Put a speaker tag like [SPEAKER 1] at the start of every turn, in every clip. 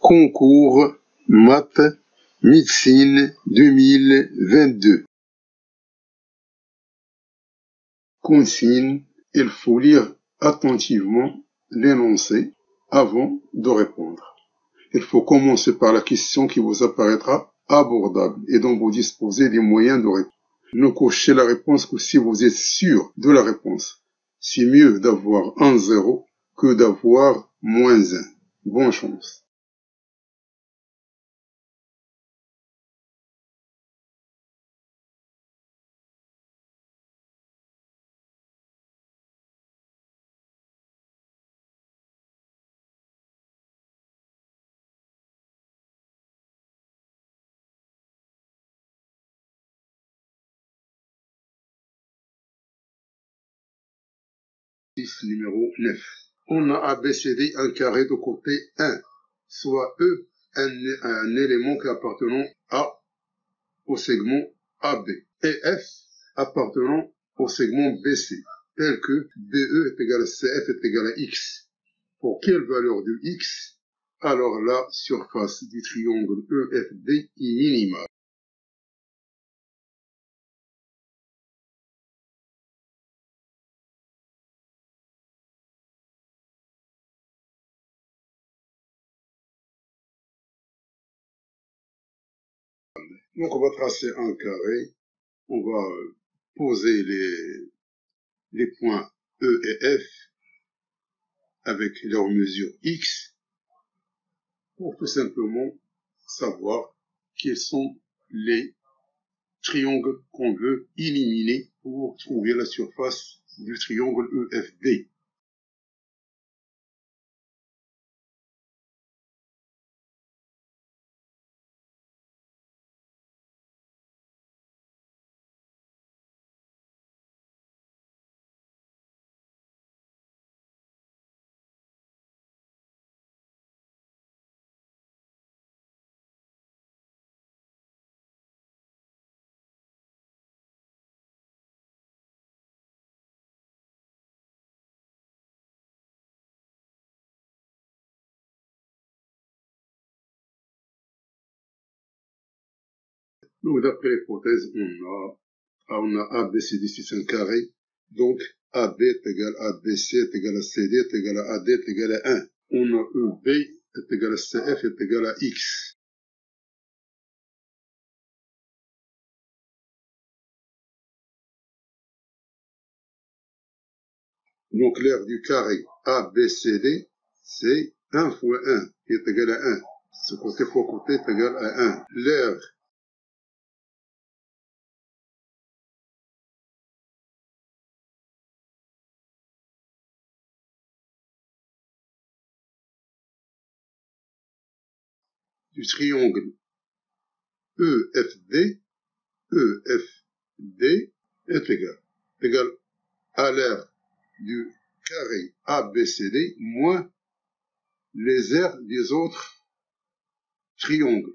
[SPEAKER 1] Concours maths médecine 2022. Consigne, il faut lire attentivement l'énoncé avant de répondre. Il faut commencer par la question qui vous apparaîtra abordable et dont vous disposez des moyens de répondre. Ne cochez la réponse que si vous êtes sûr de la réponse. C'est mieux d'avoir un 0 que d'avoir -1. Bonne chance. Numéro 9. On a ABCD un carré de côté 1, soit E un élément qui appartenant au segment AB et F appartenant au segment BC, tel que BE est égal à CF est égal à X. Pour quelle valeur de X, alors la surface du triangle EFD est minimale. Donc on va tracer un carré, on va poser les points E et F avec leur mesure X pour tout simplement savoir quels sont les triangles qu'on veut éliminer pour trouver la surface du triangle EFD. Donc d'après l'hypothèse, on a ABCD c'est un carré, donc AB est égal à ABC est égal à CD est égal à AD est égal à 1. On a EB est égal à CF est égal à X. Donc l'aire du carré ABCD, c'est 1 fois 1 qui est égal à 1. Ce côté fois côté est égal à 1. L'aire du triangle EFD est égal à l'aire du carré ABCD moins les aires des autres triangles.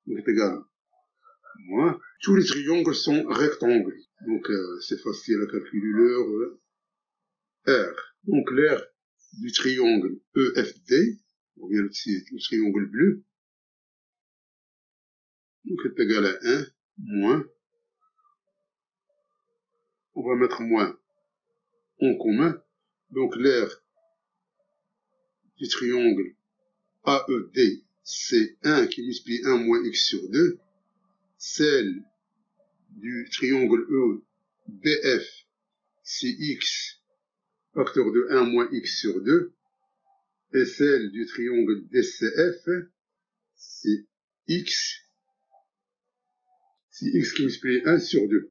[SPEAKER 1] Donc est égal moins. Tous les triangles sont rectangles. Donc c'est facile à calculer leur R. Donc l'aire du triangle EFD, ou bien le triangle bleu, donc est égal à 1 moins, on va mettre moins en commun. Donc l'aire du triangle AED, c'est 1 qui multiplie 1 moins x sur 2. Celle du triangle EBF, c'est x facteur de 1 moins x sur 2. Et celle du triangle DCF, c'est x qui multiplie 1 sur 2.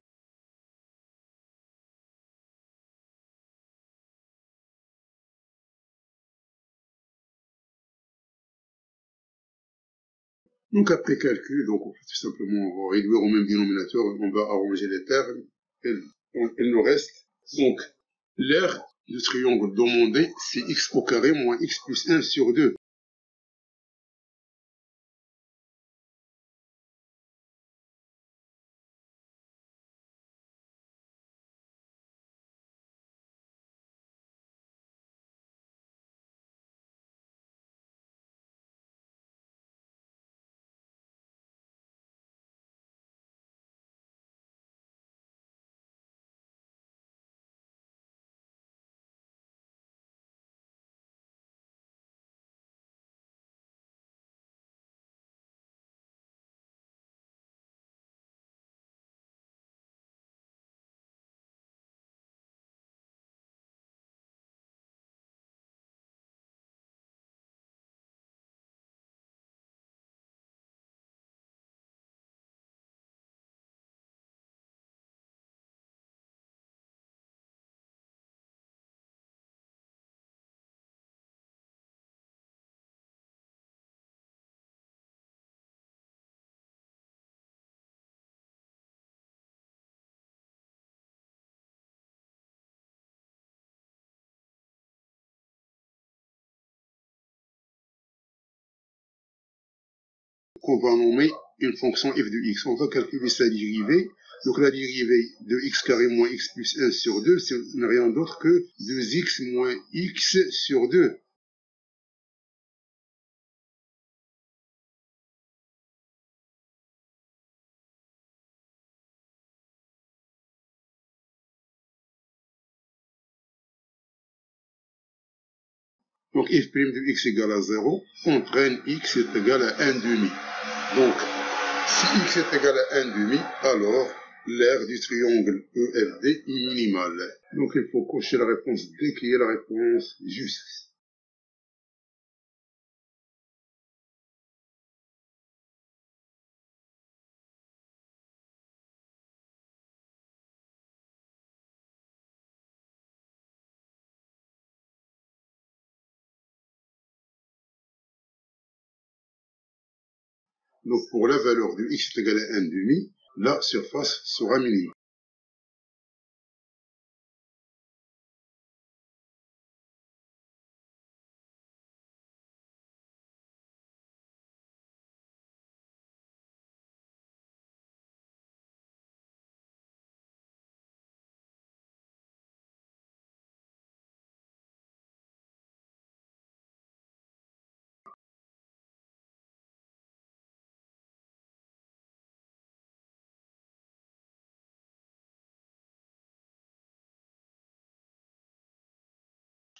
[SPEAKER 1] Donc après calcul, donc on fait tout simplement, on va réduire au même dénominateur, on va arranger les termes, il nous reste donc l'aire du triangle demandé, c'est x au carré moins x plus 1 sur 2. Qu'on va nommer une fonction f de x. On va calculer sa dérivée. Donc la dérivée de x carré moins x plus 1 sur 2, c'est rien d'autre que 2x moins x sur 2. Donc f' de x égale à 0, on prenne x est égal à 1 demi. Donc si x est égal à 1 demi, alors l'aire du triangle EFD est minimale. Donc il faut cocher la réponse D qui est la réponse juste. Donc pour la valeur de x est égal à 1 demi, la surface sera minimale.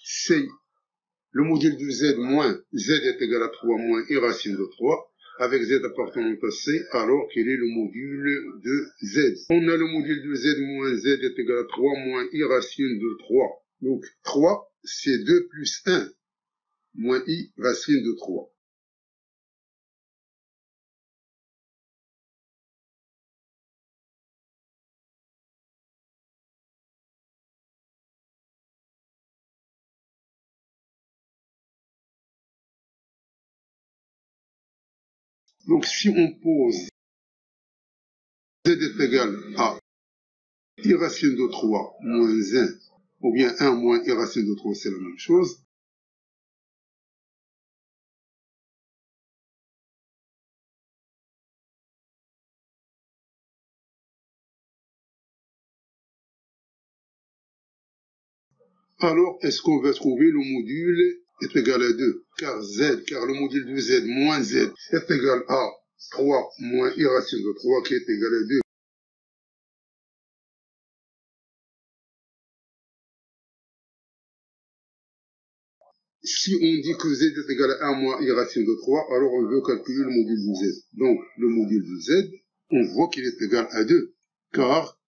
[SPEAKER 1] C'est le module de z moins z est égal à 3 moins i racine de 3, avec z appartenant à c, alors qu'il est le module de z. On a le module de z moins z est égal à 3 moins i racine de 3. Donc 3, c'est 2 plus 1, moins i racine de 3. Donc si on pose z est égal à i racine de 3 moins 1, ou bien 1 moins i racine de 3, c'est la même chose. Alors, est-ce qu'on va trouver le module est égal à 2? Car le module de z moins z est égal à 3 moins i racine de 3 qui est égal à 2. si on dit que z est égal à 1 moins i racine de 3, alors on veut calculer le module de z. Donc, le module de z, on voit qu'il est égal à 2, car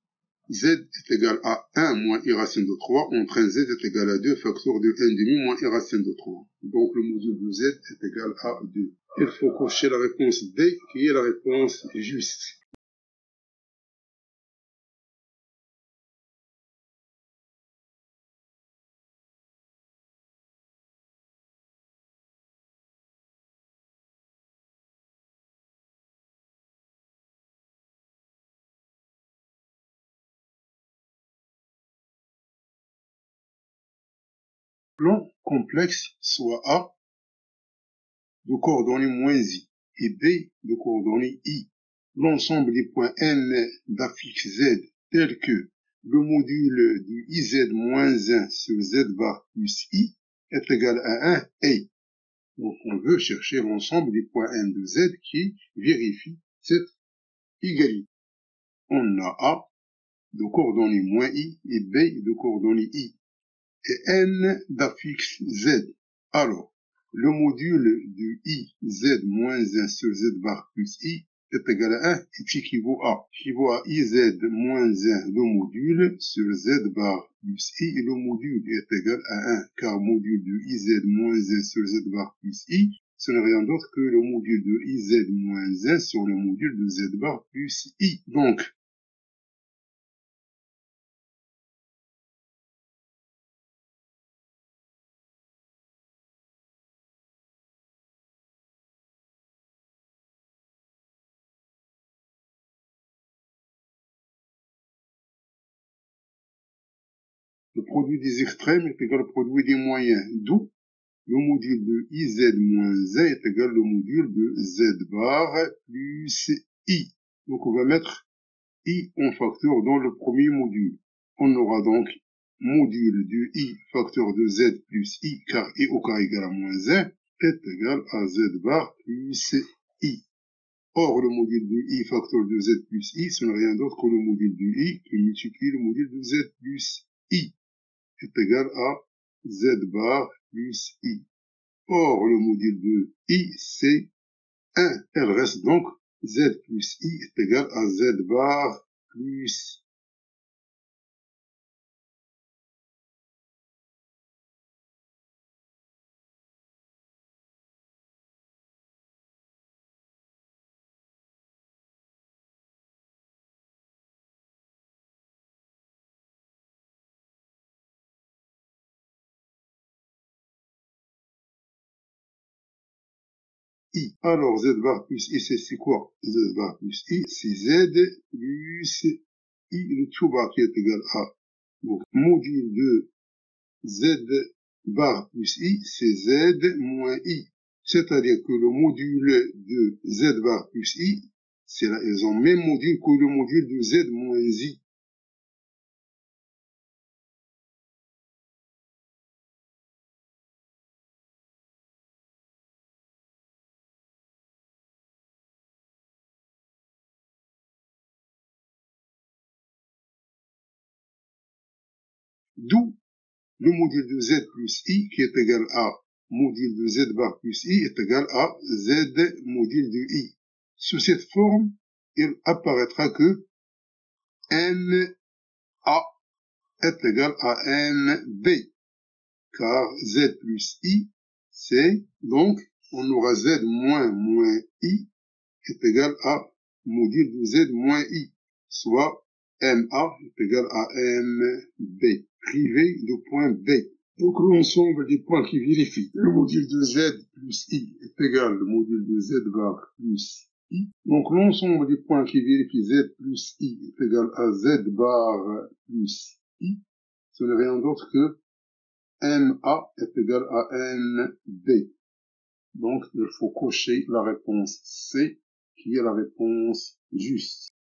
[SPEAKER 1] z est égal à 1 moins i racine de 3, on prend z est égal à 2, facteur de 1,5 moins i racine de 3. Donc, le module de z est égal à 2. Il faut cocher la réponse D, qui est la réponse juste. Plan complexe soit A de coordonnées moins I et B de coordonnées I. L'ensemble des points N d'affixe Z tels que le module du IZ moins 1 sur Z bar plus I est égal à 1 et. Donc on veut chercher l'ensemble des points N de Z qui vérifie cette égalité. On a A de coordonnées moins I et B de coordonnées I. Et N d'affixe Z. Alors, le module du I, Z moins 1 sur Z bar plus I est égal à 1 et équivaut à IZ moins 1 le module sur Z bar plus I et le module est égal à 1 car module de IZ moins 1 sur Z bar plus I ce n'est rien d'autre que le module de IZ moins 1 sur le module de Z bar plus I. Donc, le produit des extrêmes est égal au produit des moyens, d'où le module de IZ moins 1 est égal au module de Z bar plus I. Donc on va mettre I en facteur dans le premier module. On aura donc module de I facteur de Z plus I, car I au carré égale à moins 1, est égal à Z bar plus I. Or, le module de I facteur de Z plus I, ce n'est rien d'autre que le module de I qui multiplie le module de Z plus I, est égal à Z bar plus I. Or, le module de I, c'est 1. Elle reste donc Z plus I est égal à Z bar plus I. Alors, Z bar plus I, c'est quoi? Z bar plus I, c'est Z plus I, le tout bar qui est égal à. Donc, module de Z bar plus I, c'est Z moins I. C'est-à-dire que le module de Z bar plus I, ils ont le même module que le module de Z moins I. D'où le module de Z plus I qui est égal à module de Z bar plus I est égal à Z module de I. Sous cette forme, il apparaîtra que NA est égal à NB, car Z plus I, c'est donc, on aura Z moins I est égal à module de Z moins I, soit MA est égal à MB, privé de point B. Donc l'ensemble des points qui vérifient le module de Z plus I est égal au module de Z bar plus I. Donc l'ensemble des points qui vérifient Z plus I est égal à Z bar plus I. Ce n'est rien d'autre que MA est égal à NB. Donc il faut cocher la réponse C qui est la réponse juste.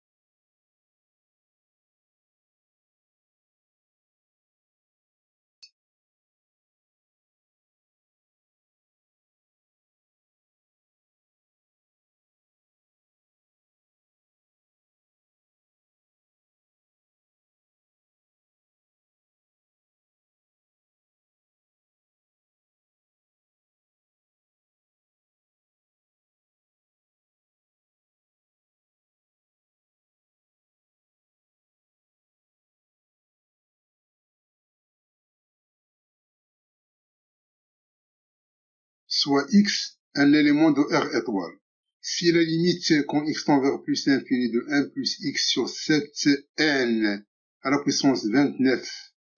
[SPEAKER 1] soit x un élément de R étoile. Si la limite quand x tend vers plus l'infini de 1 plus x sur 7n à la puissance 29n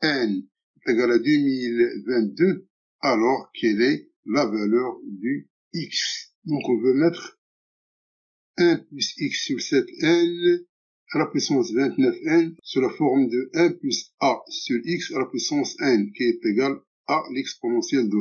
[SPEAKER 1] est égale à 2022, alors quelle est la valeur du x? Donc on veut mettre 1 plus x sur 7n à la puissance 29n sous la forme de 1 plus a sur x à la puissance n, qui est égal à l'exponentielle de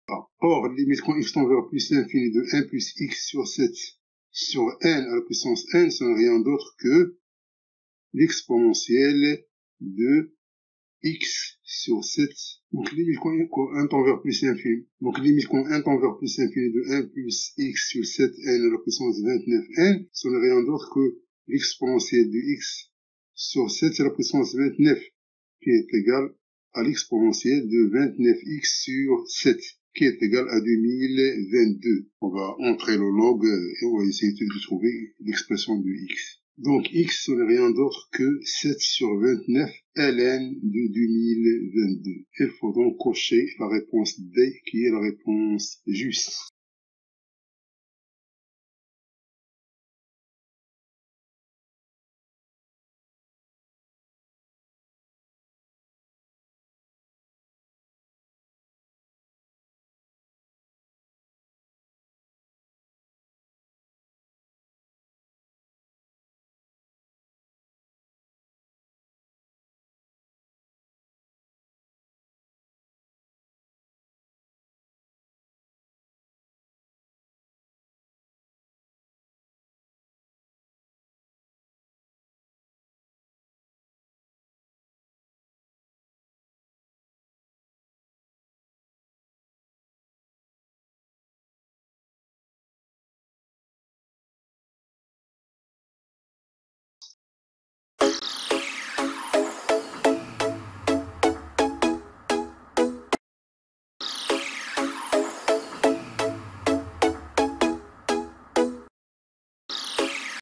[SPEAKER 1] a. Or, limite quand x tend vers plus l'infini de 1 plus x sur 7 sur n à la puissance n, ce n'est rien d'autre que l'exponentielle de x sur 7. Donc, limite quand 1 tend vers plus l'infini. Donc, limite quand 1 tend vers plus l'infini de 1 plus x sur 7n à la puissance 29n, ce n'est rien d'autre que l'exponentielle de x sur 7 à la puissance 29, qui est égale à l'exponentielle de 29x sur 7, qui est égal à 2022. On va entrer le log et on va essayer de trouver l'expression de x. Donc x, ce n'est rien d'autre que 7 sur 29 ln de 2022. Il faut donc cocher la réponse D qui est la réponse juste.